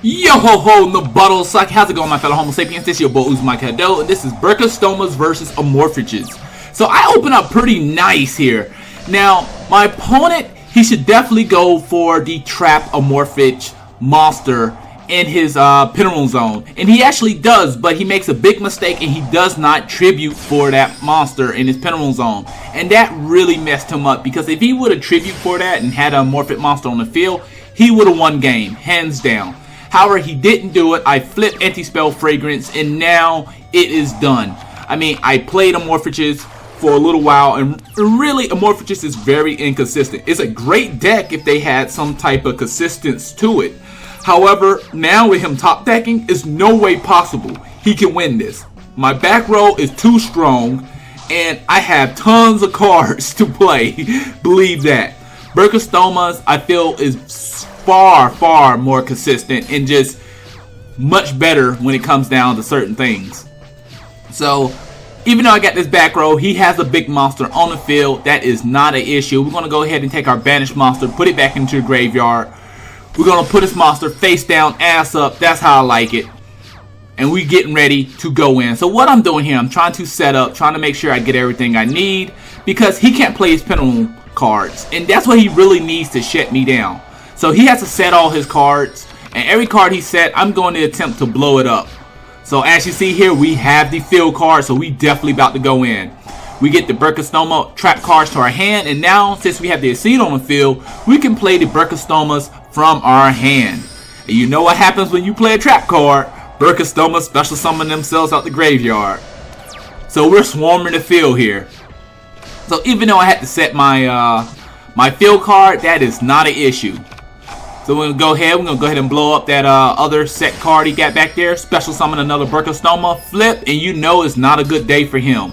Yo ho ho, the bottle suck. How's it going, my fellow Homo sapiens? This is your boy Hadou, and this is Burgesstomas versus Amorphages. So I open up pretty nice here. Now, my opponent, he should definitely go for the trap Amorphage monster in his Penalty zone. And he actually does, but he makes a big mistake and he does not tribute for that monster in his Penalty zone. And that really messed him up, because if he would have tribute for that and had a Amorphic monster on the field, he would have won game, hands down. However, he didn't do it. I flipped Anti-Spell Fragrance, and now it is done. I mean, I played Amorphages for a little while, and really, Amorphages is very inconsistent. It's a great deck if they had some type of consistency to it. However, now with him top decking, it's no way possible he can win this. My back row is too strong, and I have tons of cards to play. Believe that. Burgesstomas, I feel, is far more consistent and just much better when it comes down to certain things. So even though I got this back row, he has a big monster on the field. That is not an issue. We're going to go ahead and take our banished monster, put it back into the graveyard. We're going to put this monster face down, ass up. That's how I like it. And we getting ready to go in. So what I'm doing here, I'm trying to set up, trying to make sure I get everything I need, because he can't play his penalty cards, and that's what he really needs to shut me down. So he has to set all his cards, and every card he set, I'm going to attempt to blow it up. So as you see here, we have the field card, so we definitely about to go in. We get the Burgesstoma trap cards to our hand, and now since we have the Aceed on the field, we can play the Burgesstomas from our hand. And you know what happens when you play a trap card? Burgesstomas special summon themselves out the graveyard. So we're swarming the field here. So even though I had to set my my field card, that is not an issue. So we're gonna go ahead and blow up that other set card he got back there. Special summon another Burgesstoma, flip, and you know it's not a good day for him.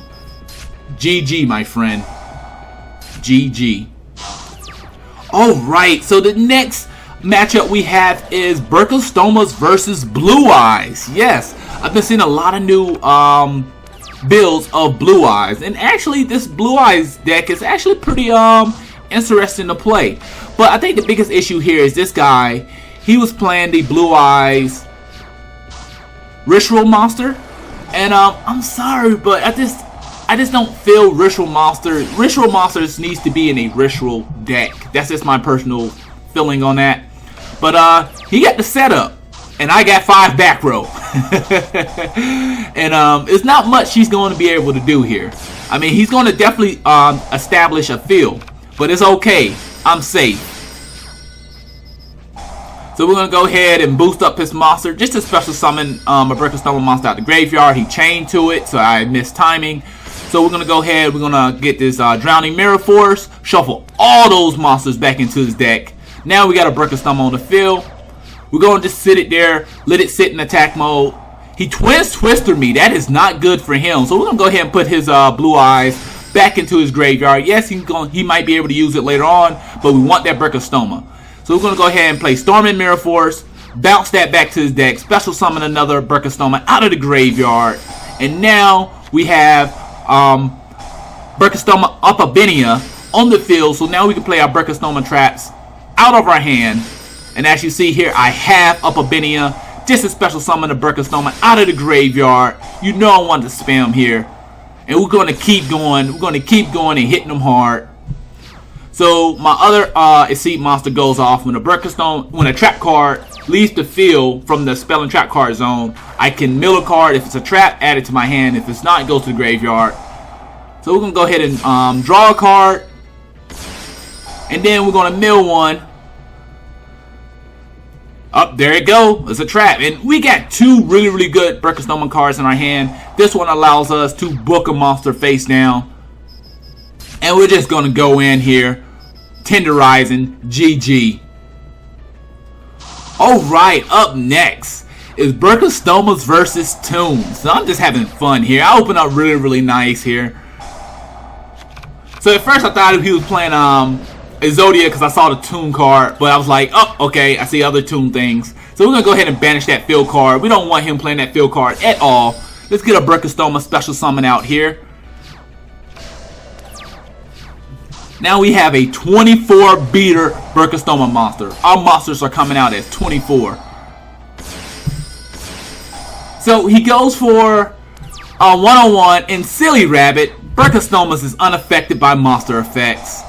GG, my friend. GG. Alright, so the next matchup we have is Burgesstomas versus Blue Eyes. Yes, I've been seeing a lot of new builds of Blue Eyes, and actually this Blue Eyes deck is actually pretty interesting to play. But I think the biggest issue here is this guy. He was playing the Blue Eyes Ritual Monster, and I'm sorry, but I just don't feel Ritual Monsters needs to be in a Ritual deck. That's just my personal feeling on that. But he got the setup, and I got 5 back row. And it's not much he's going to be able to do here. I mean, he's going to definitely establish a field, but it's okay. I'm safe. So we're going to go ahead and boost up his monster, just to special summon a Burgesstoma monster out the graveyard. He chained to it, so I missed timing. So we're going to go ahead, we're going to get this Drowning Mirror Force, shuffle all those monsters back into his deck. Now we got a Burgesstoma on the field. We're going to just sit it there, let it sit in attack mode. He Twister me. That is not good for him. So we're going to go ahead and put his Blue Eyes back into his graveyard. Yes, he might be able to use it later on, but we want that Burgesstoma. So we're going to go ahead and play Storming Mirror Force, bounce that back to his deck, special summon another Burgesstoma out of the graveyard. And now we have Burgesstoma Upabenia on the field. So now we can play our Burgesstoma traps out of our hand. And as you see here, I have Upabenia, just a special summon a Burgesstoma out of the graveyard. You know I want to spam here. And we're going to keep going. We're going to keep going and hitting them hard. So my other Aceed monster goes off when a trap card leaves the field from the spell and trap card zone. I can mill a card. If it's a trap, add it to my hand. If it's not, it goes to the graveyard. So we're going to go ahead and draw a card. And then we're going to mill one. Up there it go. It's a trap. And we got 2 really good Burgesstoma cards in our hand. This one allows us to book a monster face down. And we're just going to go in here. Tenderizing. GG. Alright, up next is Burgesstomas versus Toons. So I'm just having fun here. I open up really nice here. So at first I thought he was playing Exodia because I saw the Toon card, but I was like, oh, okay, I see other Toon things. So we're going to go ahead and banish that field card. We don't want him playing that field card at all. Let's get a Burgesstoma special summon out here. Now we have a 24 beater Burgesstoma monster. Our monsters are coming out as 24. So he goes for a one-on-one, and Silly Rabbit, Burgesstoma is unaffected by monster effects.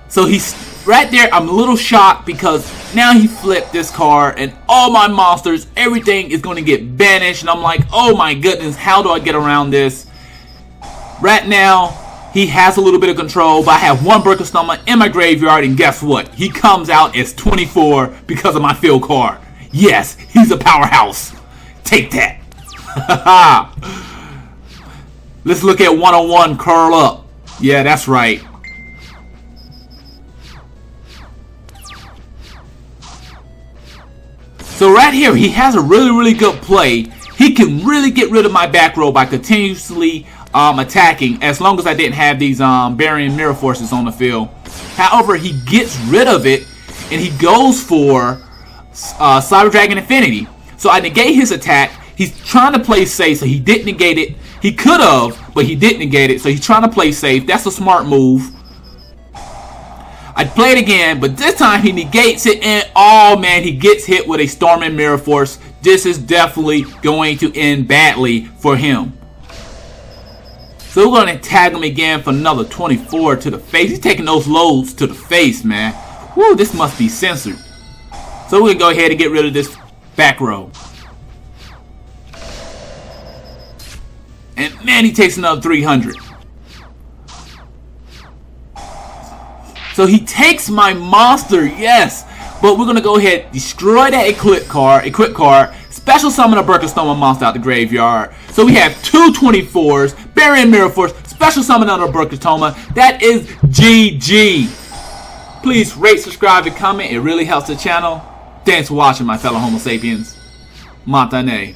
So he's right there. I'm a little shocked because now he flipped this card and all my monsters, everything is going to get banished. And I'm like, oh my goodness, how do I get around this? Right now, he has a little bit of control, but I have one Burgesstoma in my graveyard, and guess what? He comes out as 24 because of my field card. Yes, he's a powerhouse. Take that. Let's look at one-on-one curl up. Yeah, that's right. So right here, he has a really good play. He can really get rid of my back row by continuously attacking, as long as I didn't have these Burying Mirror Forces on the field. However, he gets rid of it, and he goes for Cyber Dragon Infinity. So I negate his attack. He's trying to play safe, so he didn't negate it. He could have, but he didn't negate it, so he's trying to play safe. That's a smart move. I play it again, but this time he negates it, and oh man, he gets hit with a Storming Mirror Force. This is definitely going to end badly for him. So we're going to tag him again for another 24 to the face. He's taking those loads to the face, man. Woo, this must be censored. So we're going to go ahead and get rid of this back row. And man, he takes another 300. So he takes my monster, yes. But we're going to go ahead and destroy that equip card, special summon a Burgesstoma monster out the graveyard. So we have two 24s, Burying Mirror Force, special summon another Burgesstoma. That is GG. Please rate, subscribe, and comment. It really helps the channel. Thanks for watching, my fellow Homo sapiens. Matane.